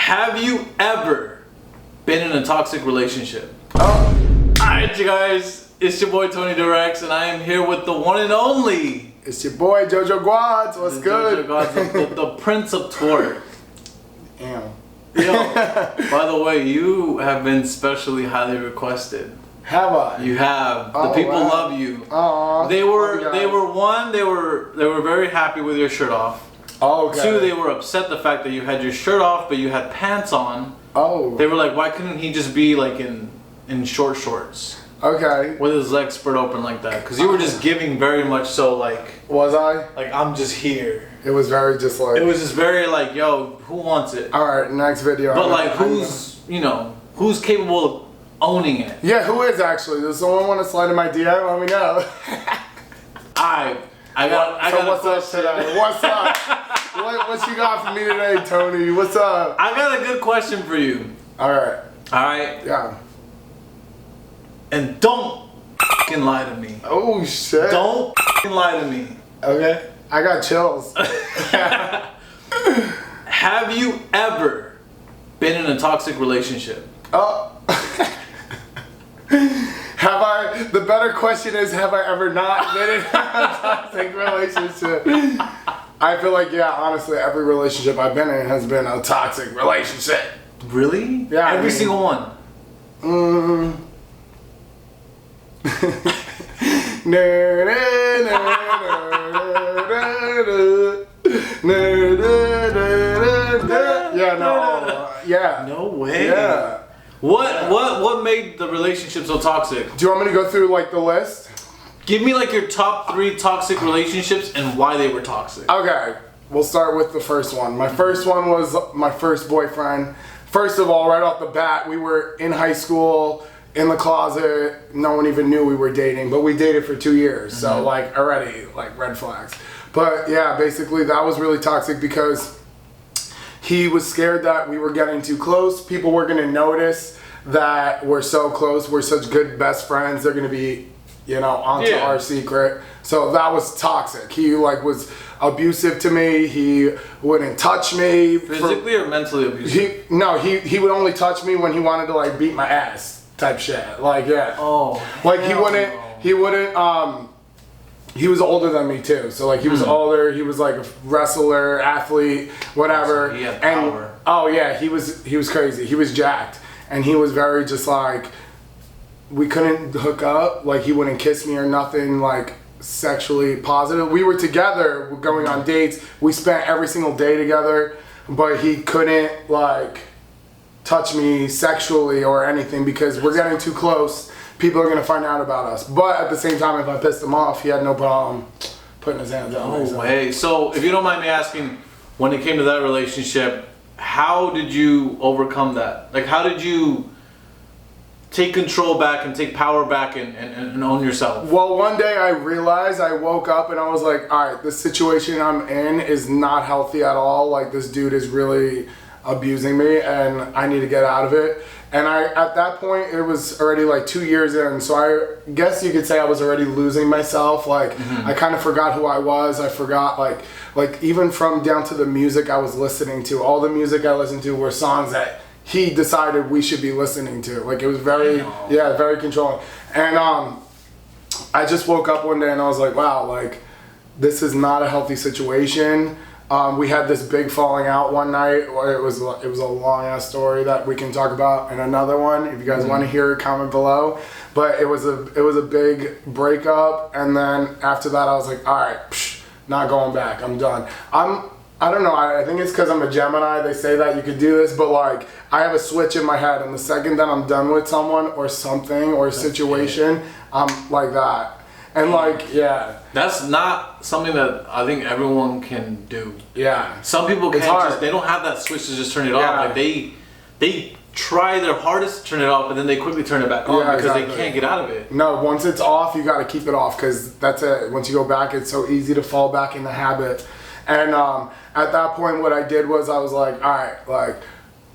Have you ever been in a toxic relationship? Oh, Alright, you guys, it's your boy Tony Durex, and I am here with the one and only. it's your boy Jojo Guads. What's good? JoJo Gods, the Prince of Twerk. Damn. Yo, by the way, you have been specially highly requested. Have I? You have. The Oh, people wow. love you. Aw, They love you were guys. they were very happy with your shirt off. Oh, okay. Two, they were upset the fact that you had your shirt off but you had pants on. Oh. They were like, why couldn't he just be like in short shorts Okay. with his legs spread open like that? Because you were just giving very much so like Was I? I'm just here. It was very just like. It was just very like, yo, who wants it? All right, next video. But like, who's capable of owning it? Yeah, who is actually? Does someone want to slide in my DM? Let me know. I got So a what's up question. today? What's up? what you got for me today, Tony? What's up? I got a good question for you. All right. All right, Yeah. and don't fucking lie to me. Oh shit. Don't fucking lie to me. Okay. I got chills. Have you ever been in a toxic relationship? Oh. Have I? The better question is, have I ever not been in a toxic relationship? I feel like, yeah, honestly, every relationship I've been in has been a toxic relationship. Really? Yeah, Every single one. Yeah, no, yeah. No way. Yeah. What made the relationship so toxic? Do you want me to go through like the list? Give me like your top 3 toxic relationships and why they were toxic. Okay, we'll start with the first one. My first one was my first boyfriend. First of all, right off the bat, we were in high school, in the closet. No one even knew we were dating, but we dated for 2 years. So like already, like red flags. But yeah, basically that was really toxic because he was scared that we were getting too close. People were gonna notice that we're so close. We're such good best friends. They're gonna be, onto Yeah. our secret. So that was toxic. He like was abusive to me. He wouldn't touch me. Physically or mentally abusive? He would only touch me when he wanted to like beat my ass type shit. Like yeah. Oh. Like hell no. he wouldn't he was older than me too. So like he was older, he was like a wrestler, athlete, whatever. So he had and power. oh yeah, he was crazy. He was jacked. And he was very just like, we couldn't hook up, like he wouldn't kiss me or nothing like sexually positive. We were together, we're going on dates, we spent every single day together, but he couldn't like touch me sexually or anything because we're getting too close. People are gonna find out about us. But at the same time, if I pissed him off, he had no problem putting his hands on me. No way. So if you don't mind me asking, when it came to that relationship, how did you overcome that? Like, how did you take control back and take power back and own yourself? Well, one day I realized, I woke up and I was like, all right, this situation I'm in is not healthy at all. Like, this dude is really abusing me and I need to get out of it. And at that point, it was already like 2 years in. So I guess you could say I was already losing myself. Like, I kind of forgot who I was. I forgot like even from down to the music I was listening to. All the music I listened to were songs that he decided we should be listening to. Like it was very controlling. And I just woke up one day and I was like, wow, like this is not a healthy situation. We had this big falling out one night. It was a long ass story that we can talk about in another one. If you guys want to hear it, comment below. But it was a big breakup, and then after that I was like, all right, not going back. I'm done. I don't know. I think it's because I'm a Gemini. They say that you could do this, but like I have a switch in my head, and the second that I'm done with someone or something or a situation, I'm like that. And like, yeah. That's not something that I think everyone can do. Yeah. Some people can't hard. they don't have that switch to just turn it Yeah. off. Like they try their hardest to turn it off, but then they quickly turn it back on because they can't get out of it. No, once it's off, you got to keep it off because that's it. Once you go back, it's so easy to fall back in the habit. And at that point, what I did was I was like, all right, like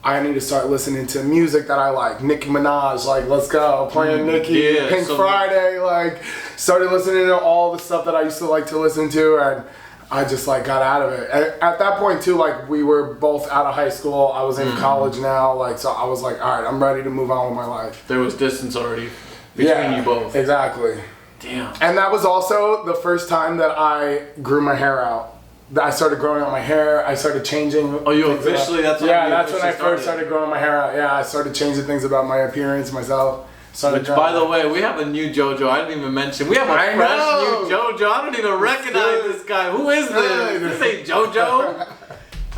I need to start listening to music that I like. Nicki Minaj, like, let's go. Playing Nicki, Yeah, Pink so Friday, like, started listening to all the stuff that I used to like to listen to. And I just like got out of it. At that point too, like we were both out of high school. I was in college now, like so I was like, all right, I'm ready to move on with my life. There was distance already between you both. Exactly. Damn. And that was also the first time that I grew my hair out. I started growing out my hair. I started changing. Oh, you officially? That's when that's when I first started growing my hair out. Yeah, I started changing things about my appearance, myself. Which, by the way, we have a new JoJo. I didn't even mention. We have a fresh new JoJo. I don't even recognize this guy. Who is this? This ain't JoJo.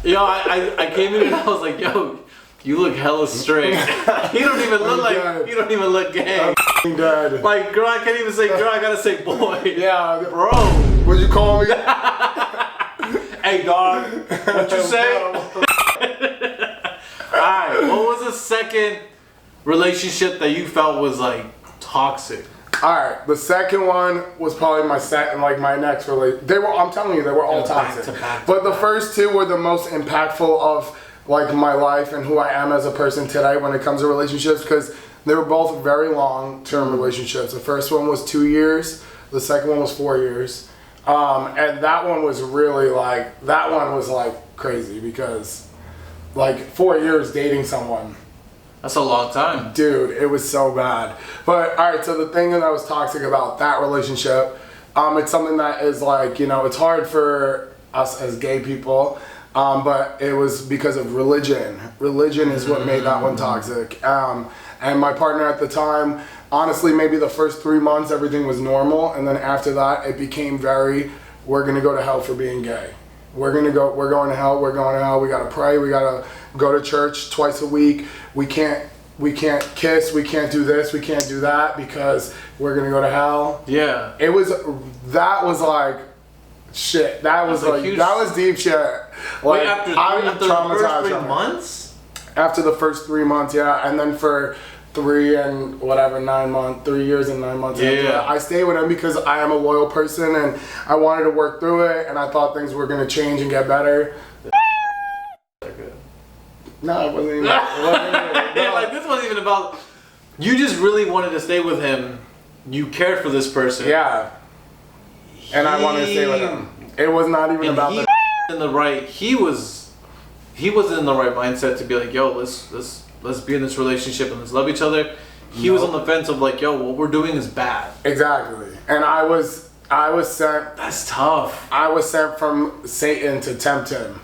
Yo, I came in and I was like, yo, you look hella straight. You don't even look gay. I'm dead. Like, girl, I can't even say girl. I gotta say boy. Yeah, bro. What'd you call me? Hey, dog. What you say? Alright, what was the second relationship that you felt was like toxic? Alright, the second one was probably my next relationship. I'm telling you, they were all toxic. But the first two were the most impactful of like my life and who I am as a person today when it comes to relationships, because they were both very long-term relationships. The first one was 2 years. The second one was 4 years. And that one was really like crazy because like 4 years dating someone. That's a long time. Dude, it was so bad. But alright, so the thing that was toxic about that relationship, it's something that is like, you know, it's hard for us as gay people, but it was because of religion. Religion is what made that one toxic. And my partner at the time, honestly, maybe the first 3 months everything was normal, and then after that it became we're gonna go to hell for being gay. We're going to hell, we gotta pray, we gotta go to church twice a week, we can't kiss, we can't do this, we can't do that because we're gonna go to hell. Yeah. That was like shit. That was deep shit. Like, wait, after the first 3 months? After the first 3 months, yeah, and then for 3 years and 9 months. Yeah. I stayed with him because I am a loyal person and I wanted to work through it and I thought things were gonna change and get better. No, it wasn't even. Like, this wasn't even about. You just really wanted to stay with him. You cared for this person. Yeah. And I wanted to stay with him. It was not even about that. He was in the right mindset to be like, yo, let's be in this relationship and let's love each other. He was on the fence of like, yo, what we're doing is bad. Exactly. And I was sent. That's tough. I was sent from Satan to tempt him.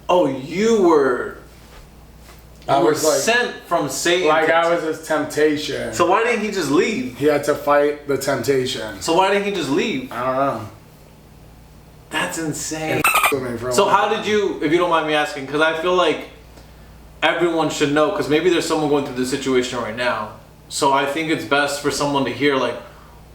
Oh, you were like, sent from Satan. Like I was his temptation. So why didn't he just leave? He had to fight the temptation. So why didn't he just leave? I don't know. That's insane. So how did you, if you don't mind me asking, because I feel like everyone should know, because maybe there's someone going through this situation right now. So I think it's best for someone to hear, like,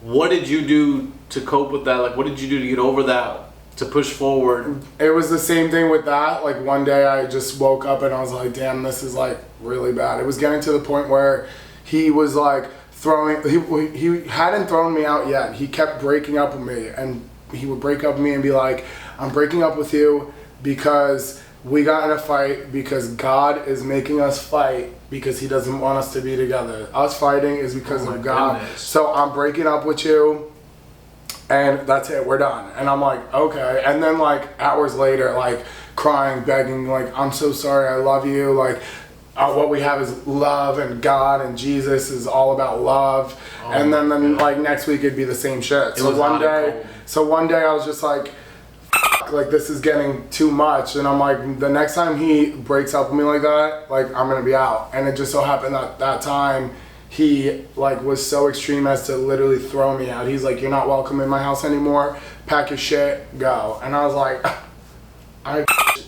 what did you do to cope with that? Like, what did you do to get over that? To push forward? It was the same thing with that. Like one day I just woke up and I was like, damn, this is like really bad. It was getting to the point where he was like he hadn't thrown me out yet. He kept breaking up with me, and he would break up with me and be like, I'm breaking up with you because we got in a fight, because God is making us fight because he doesn't want us to be together. Us fighting is because of God. Goodness. So I'm breaking up with you. And that's it, we're done. And I'm like, okay. And then like hours later, like crying, begging, like, I'm so sorry, I love you. Like what we have is love, and God and Jesus is all about love. Oh, and then like next week it'd be the same shit. So one day I was just like this is getting too much. And I'm like, the next time he breaks up with me like that, like I'm gonna be out. And it just so happened that time he like was so extreme as to literally throw me out. He's like, you're not welcome in my house anymore. Pack your shit, go. And I was like,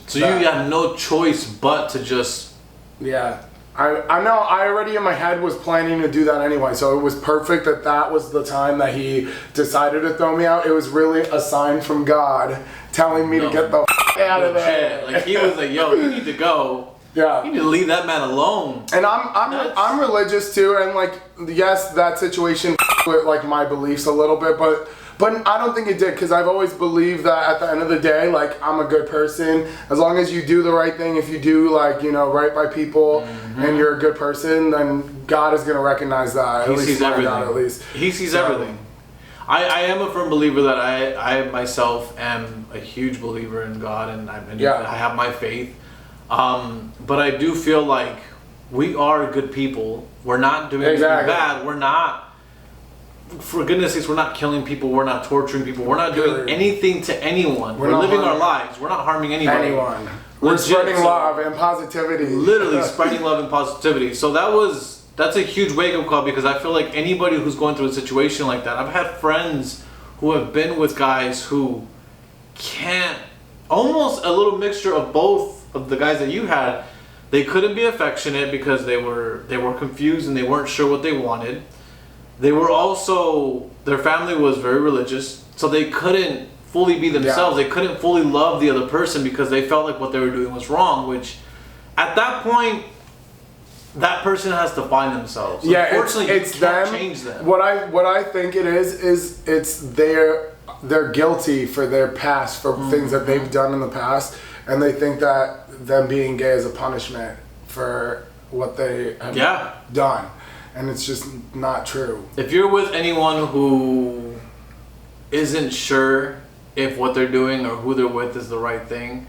So you got no choice but to just. Yeah. I know, I already in my head was planning to do that anyway, so it was perfect that was the time that he decided to throw me out. It was really a sign from God telling me to get the out of there. Like he was like, yo, you need to go. Yeah. You need to leave that man alone. And I'm religious too, and like, yes, that situation with like my beliefs a little bit, but I don't think it did, because I've always believed that at the end of the day, like, I'm a good person. As long as you do the right thing, if you do, like, you know, right by people, and you're a good person, then God is going to recognize that. He sees everything. At least. He sees everything. I am a firm believer that I myself am a huge believer in God, and I have my faith. But I do feel like we are good people. We're not doing anything bad. We're not, for goodness sakes, we're not killing people. We're not torturing people. We're not doing anything to anyone. We're living our lives. We're not harming anybody. Anyone. We're spreading love and positivity. Literally spreading love and positivity. So that's a huge wake-up call, because I feel like anybody who's going through a situation like that, I've had friends who have been with guys who can't, almost a little mixture of both of the guys that you had. They couldn't be affectionate because they were confused and they weren't sure what they wanted. They were also, their family was very religious, so they couldn't fully be themselves. They couldn't fully love the other person because they felt like what they were doing was wrong, which at that point, that person has to find themselves. Yeah, unfortunately, it's you can't them. change them. What I think it is it's they're guilty for their past, for things that they've done in the past, and they think that them being gay is a punishment for what they have done, and it's just not true. If you're with anyone who isn't sure if what they're doing or who they're with is the right thing,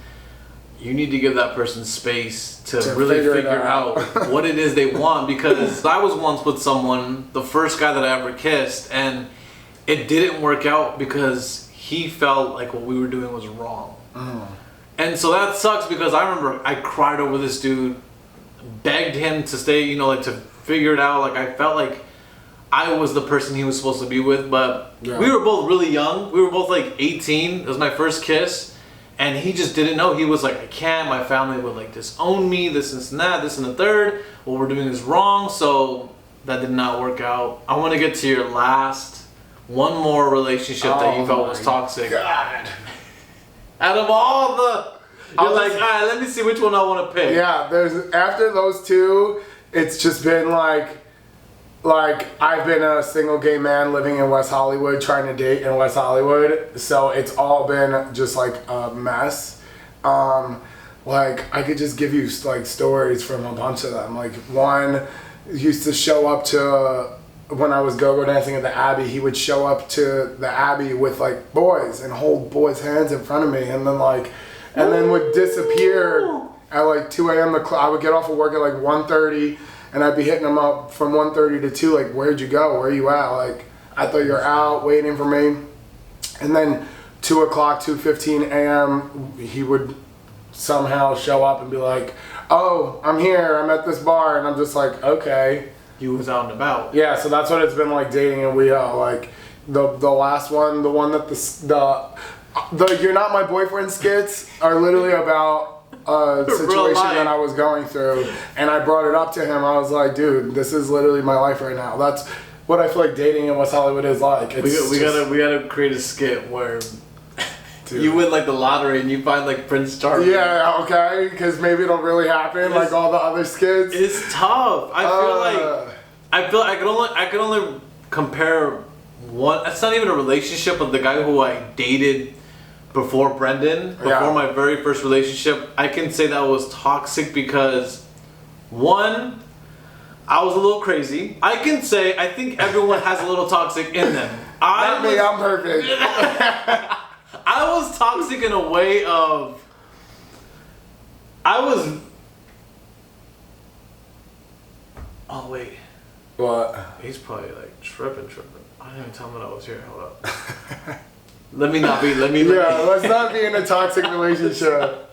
you need to give that person space to really figure out what it is they want. Because I was once with someone, the first guy that I ever kissed, and it didn't work out because he felt like what we were doing was wrong. And so that sucks, because I remember I cried over this dude, begged him to stay, you know, like to figure it out. Like I felt like I was the person he was supposed to be with, but we were both really young. We were both like 18. It was my first kiss. And he just didn't know. He was like, I can't. My family would like disown me, this and that, this and the third. What we're doing is wrong. So that did not work out. I want to get to your last, one more relationship that you felt was toxic. God. Out of all the, you're like, all right, let me see which one I want to pick. Yeah, after those two, it's just been like I've been a single gay man living in West Hollywood, trying to date in West Hollywood, so it's all been just like a mess. Like I could just give you like stories from a bunch of them. Like one used to show up to, when I was go-go dancing at the Abbey, he would show up to the Abbey with like boys and hold boys' hands in front of me, and then would disappear at like 2 a.m. I would get off of work at like 1:30. And I'd be hitting them up from 1:30 to 2, like, where'd you go? Where you at? Like, I thought you were out waiting for me. And then 2 o'clock, 2:15 a.m., he would somehow show up and be like, oh, I'm here, I'm at this bar. And I'm just like, okay. You was out and about. Yeah, so that's what it's been like dating in WeHo. Like, the last one, the one that the You're Not My Boyfriend skits are literally about a situation that I was going through, and I brought it up to him. I was like, dude, this is literally my life right now. That's what I feel like dating in West Hollywood is like. We gotta create a skit where you win like the lottery and you find like Prince Charming. Yeah, okay, because maybe it'll really happen like all the other skits. It's tough. I feel I could only compare one. It's not even a relationship, but the guy who I dated before Brendan, before my very first relationship, I can say that was toxic because, one, I was a little crazy. I can say I think everyone has a little toxic in them. I'm perfect. I was toxic in a way of, oh wait. What? He's probably like tripping. I didn't even tell him that I was here. Hold up. Let's not be in a toxic relationship.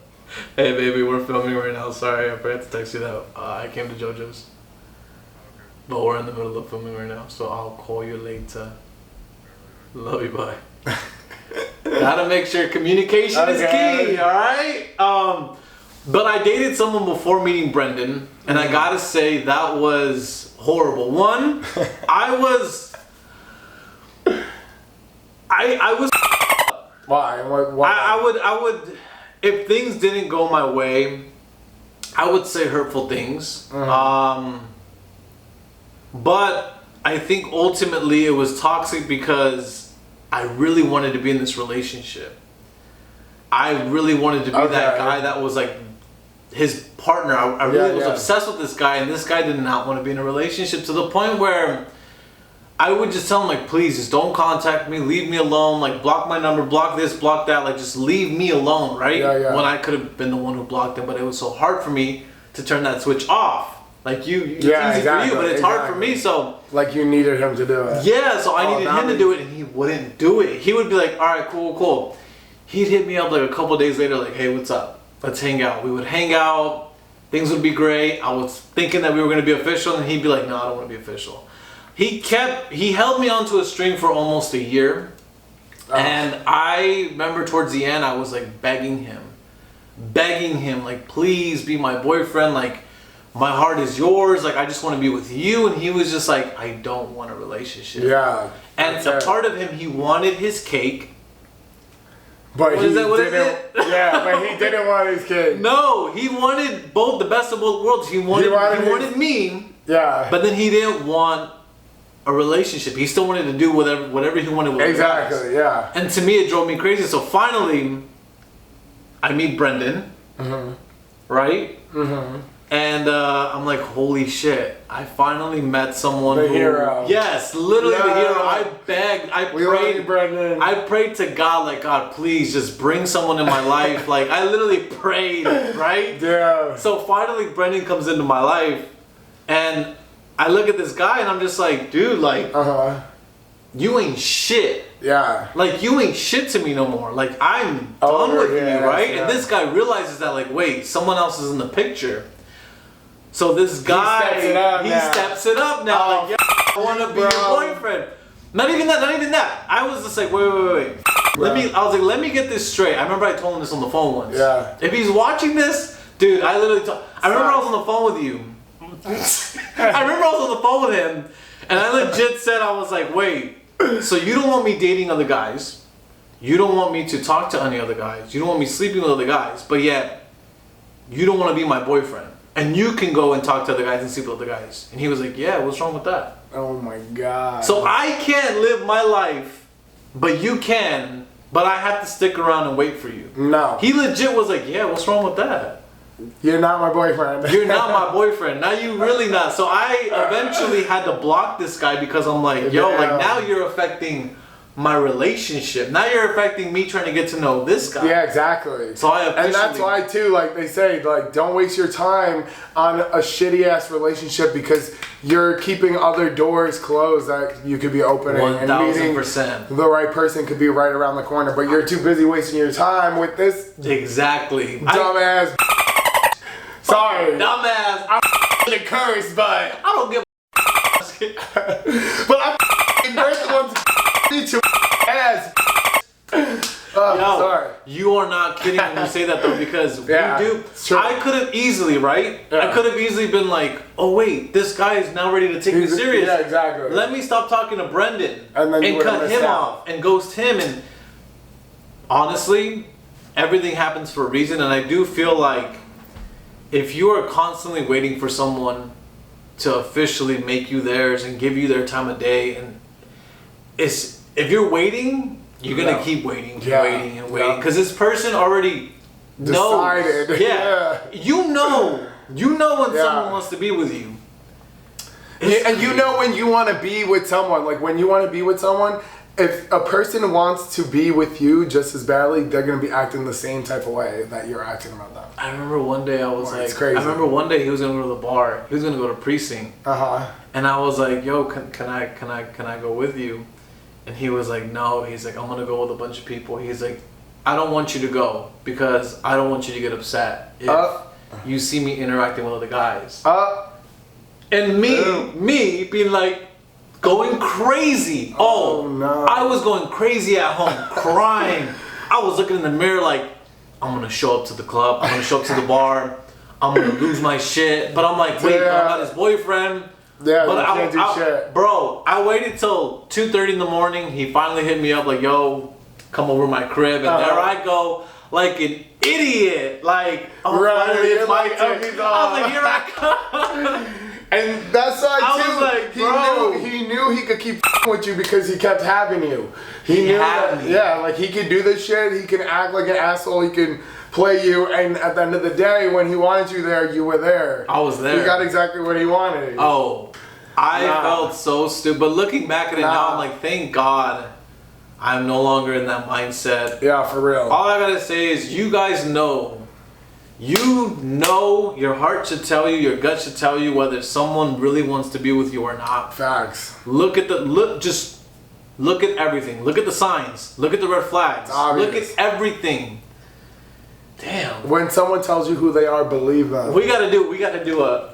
Hey baby, we're filming right now. Sorry, I forgot to text you that. I came to JoJo's. But we're in the middle of filming right now, so I'll call you later. Love you, bye. Gotta make sure communication is key, alright? But I dated someone before meeting Brendan, and I gotta say that was horrible. One, I was Why? I would, if things didn't go my way, I would say hurtful things. But I think ultimately it was toxic because I really wanted to be in this relationship. I really wanted to be that guy that was like his partner. I really was obsessed with this guy, and this guy did not want to be in a relationship, to the point where I would just tell him like, please, just don't contact me, leave me alone, like block my number, block this, block that, like just leave me alone, right? Yeah. When I could have been the one who blocked him, but it was so hard for me to turn that switch off. Like it's easy for you, but it's hard for me. So like you needed him to do it. yeah, so I needed him to do it, and he wouldn't do it. He would be like, all right, cool. He'd hit me up like a couple days later, like, hey, what's up? Let's hang out. We would hang out. Things would be great. I was thinking that we were going to be official, and he'd be like, no, I don't want to be official. He held me onto a string for almost a year. And I remember towards the end, I was like begging him, like, please be my boyfriend. Like, my heart is yours. Like, I just want to be with you. And he was just like, I don't want a relationship. Yeah. And a part of him, he wanted his cake. But What is it? Yeah, but he didn't want his kid. No, he wanted the best of both worlds. He wanted me. Yeah. But then he didn't want a relationship. He still wanted to do whatever he wanted with exactly, guys. yeah. And to me, it drove me crazy. So finally, I meet Brendan, right? And I'm like, holy shit! I finally met someone. The hero. Yes, literally the Yeah. hero. I begged, I prayed, Brendan. I prayed to God, like, God, please just bring someone in my life. Like, I literally prayed, right? Yeah. So finally, Brendan comes into my life, and I look at this guy, and I'm just like, dude, like, you ain't shit. Yeah. Like, you ain't shit to me no more. Like, I'm done with you, right? Yeah. And this guy realizes that, like, wait, someone else is in the picture. So this guy, he steps it up now. Oh, like, yeah, I want to be your boyfriend. Not even that. I was just like, wait. Let me get this straight. I remember I told him this on the phone once. Yeah. If he's watching this, dude, I remember I was on the phone with you. I remember I was on the phone with him, and I legit said, I was like, wait, so you don't want me dating other guys? You don't want me to talk to any other guys? You don't want me sleeping with other guys? But yet, you don't want to be my boyfriend? And you can go and talk to other guys and sleep with other guys. And he was like, yeah, what's wrong with that? Oh my God. So I can't live my life, but you can, but I have to stick around and wait for you. No. He legit was like, yeah, what's wrong with that? You're not my boyfriend. You're not my boyfriend. Now you really not. So I eventually had to block this guy because I'm like, yo, like now you're affecting my relationship. Now you're affecting me trying to get to know this guy. Yeah, exactly. So I officially, and that's why too, like they say, like don't waste your time on a shitty ass relationship because you're keeping other doors closed that you could be opening 1000%. and meeting the right person could be right around the corner, but you're too busy wasting your time with this exactly dumbass. Sorry, dumbass. I'm gonna curse, but I don't give but I'm birth the ones need to ass. Sorry. You are not kidding when you say that though, because Yeah, we do. it's true. I could have easily, right? Yeah. I could have easily been like, oh wait, this guy is now ready to take me serious. Yeah, exactly. Let me stop talking to Brendan And then you would've cut missed him out. off and ghost him. And honestly, everything happens for a reason, and I do feel like if you are constantly waiting for someone to officially make you theirs and give you their time of day, and if you're waiting, you're gonna keep waiting, waiting, because this person already decided. knows. Yeah. You know when someone wants to be with you. And you know when you want to be with someone, like when you want to be with someone, if a person wants to be with you just as badly, they're going to be acting the same type of way that you're acting about them. I remember one day I was like, it's crazy. I remember one day he was gonna go to the bar. He was gonna go to Precinct. And I was like, yo, can I go with you? And he was like, no. He's like, I'm gonna go with a bunch of people. He's like, I don't want you to go because I don't want you to get upset if you see me interacting with other guys. And me being like, going crazy. Oh no. I was going crazy at home, crying. I was looking in the mirror like, I'm gonna show up to the club. I'm gonna show up to the bar. I'm gonna lose my shit. But I'm like, wait, I'm not his boyfriend. Yeah, but you can't do shit. Bro, I waited till 2:30 in the morning. He finally hit me up like, yo, come over to my crib. And there I go, like an idiot. Like, oh, finally it's my turn. I was like, here I come. And that's why I too. was like, bro. He knew he could keep with you because he kept having you. He knew had that, me. yeah, like he could do this shit. He can act like an asshole. He can play you. And at the end of the day, when he wanted you there, you were there. I was there. He got exactly what he wanted. Oh, I Nah. felt so stupid. But looking back at it now, Nah. I'm like, thank God I'm no longer in that mindset. Yeah, for real. All I gotta say is, you guys know. You know, your heart should tell you, your gut should tell you whether someone really wants to be with you or not. Facts. Look at just look at everything. Look at the signs. Look at the red flags. It's obvious. Look at everything. Damn. When someone tells you who they are, believe them. We gotta do a.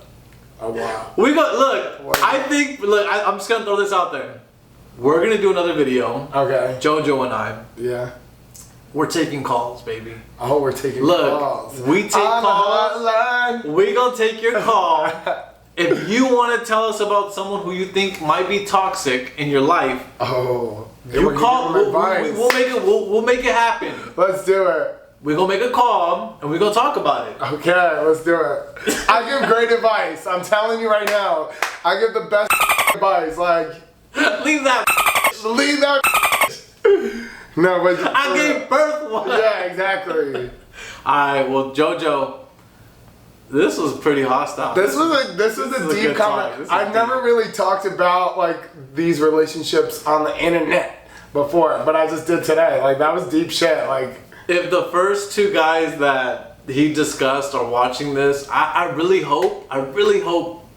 Oh wow. We got look. What? I think I'm just gonna throw this out there. We're gonna do another video. Okay. JoJo and I. Yeah. We're taking calls, baby. Oh, we're taking Look, calls. we take On the calls. hotline. We gonna take your call. If you want to tell us about someone who you think might be toxic in your life, Oh. you We're call. giving them We'll advice. make it. We'll make it happen. Let's do it. We're gonna make a call and we're gonna talk about it. Okay, let's do it. I give great advice. I'm telling you right now. I give the best advice. Like, Leave that. leave that. No, but I gave birth one. Yeah, exactly. Alright, well, JoJo, this was pretty hostile. This was a This is a deep good talk. comment. This is I've deep. never really talked about like these relationships on the internet before, but I just did today. Like that was deep shit. Like, If the first two guys that he discussed are watching this, I really hope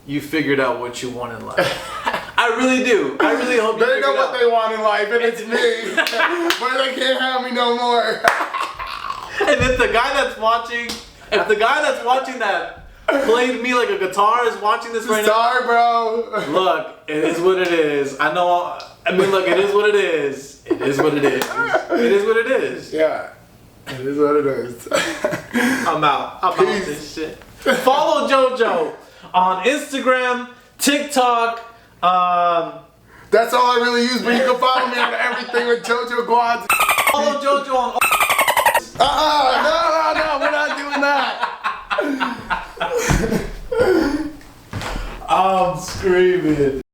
you figured out what you want in life. I really do. I really hope you they know figured what out. they want in life, and it's me. But they can't have me no more. And if the guy that's watching, that played me like a guitar is watching this right now, Sorry, bro. look, it is what it is. I know. I mean, look, it is what it is. It is what it is. It is what it is. Yeah, it is what it is. I'm out. I'm out Peace. this shit. Follow JoJo on Instagram, TikTok. That's all I really use, but you can follow me on everything with JoJo Quads. Follow JoJo on. No, we're not doing that. I'm screaming.